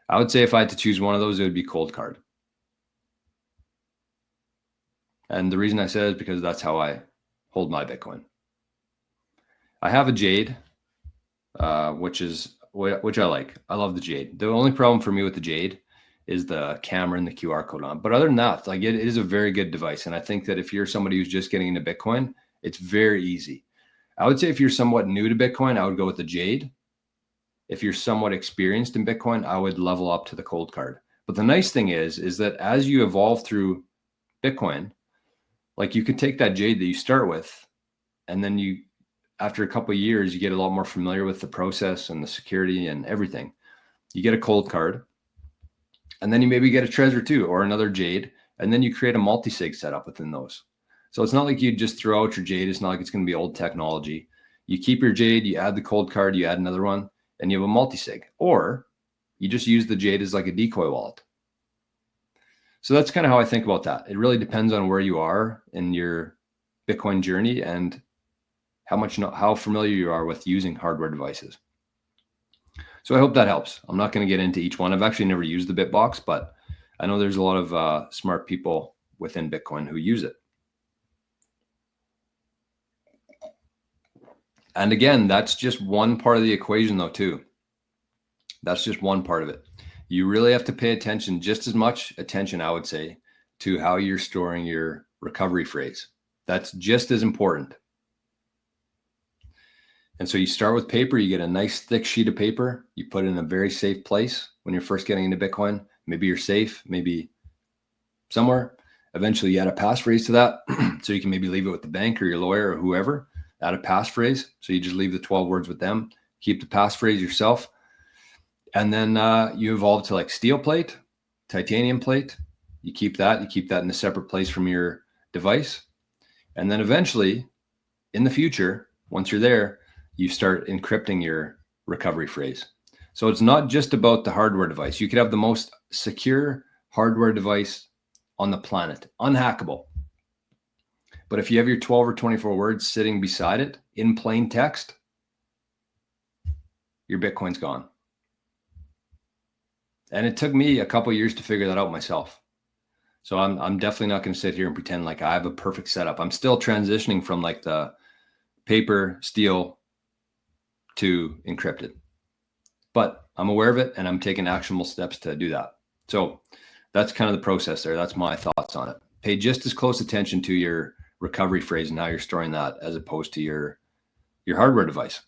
I would say if I had to choose one of those, it would be cold card. And the reason I said it is because that's how I hold my Bitcoin. I have a Jade, which I like. I love the Jade. The only problem for me with the Jade is the camera and the QR code on. But other than that, like it is a very good device. And I think that if you're somebody who's just getting into Bitcoin, it's very easy. I would say if you're somewhat new to Bitcoin, I would go with the Jade. If you're somewhat experienced in Bitcoin, I would level up to the cold card. But the nice thing is that as you evolve through Bitcoin, like you could take that Jade that you start with, and then you, after a couple of years, you get a lot more familiar with the process and the security and everything. You get a cold card, and then you maybe get a Trezor too, or another Jade, and then you create a multi-sig setup within those. So it's not like you just throw out your Jade. It's not like it's going to be old technology. You keep your Jade, you add the cold card, you add another one, and you have a multi-sig. Or you just use the Jade as like a decoy wallet. So that's kind of how I think about that. It really depends on where you are in your Bitcoin journey and how familiar you are with using hardware devices. So I hope that helps. I'm not going to get into each one. I've actually never used the Bitbox, but I know there's a lot of smart people within Bitcoin who use it. And again, that's just one part of the equation though too. That's just one part of it. You really have to pay attention, just as much attention, I would say, to how you're storing your recovery phrase. That's just as important. And so you start with paper, you get a nice thick sheet of paper, you put it in a very safe place when you're first getting into Bitcoin. Maybe you're safe, maybe somewhere. Eventually you add a passphrase to that. So you can maybe leave it with the bank or your lawyer or whoever, add a passphrase. So you just leave the 12 words with them, keep the passphrase yourself. And then you evolve to like steel plate, titanium plate. You keep that in a separate place from your device. And then eventually in the future, once you're there, you start encrypting your recovery phrase. So it's not just about the hardware device. You could have the most secure hardware device on the planet, unhackable. But if you have your 12 or 24 words sitting beside it in plain text, your Bitcoin's gone. And it took me a couple of years to figure that out myself. So I'm definitely not going to sit here and pretend like I have a perfect setup. I'm still transitioning from like the paper, steel to encrypted. But I'm aware of it and I'm taking actionable steps to do that. So that's kind of the process there. That's my thoughts on it. Pay just as close attention to your recovery phrase and how you're storing that as opposed to your hardware device.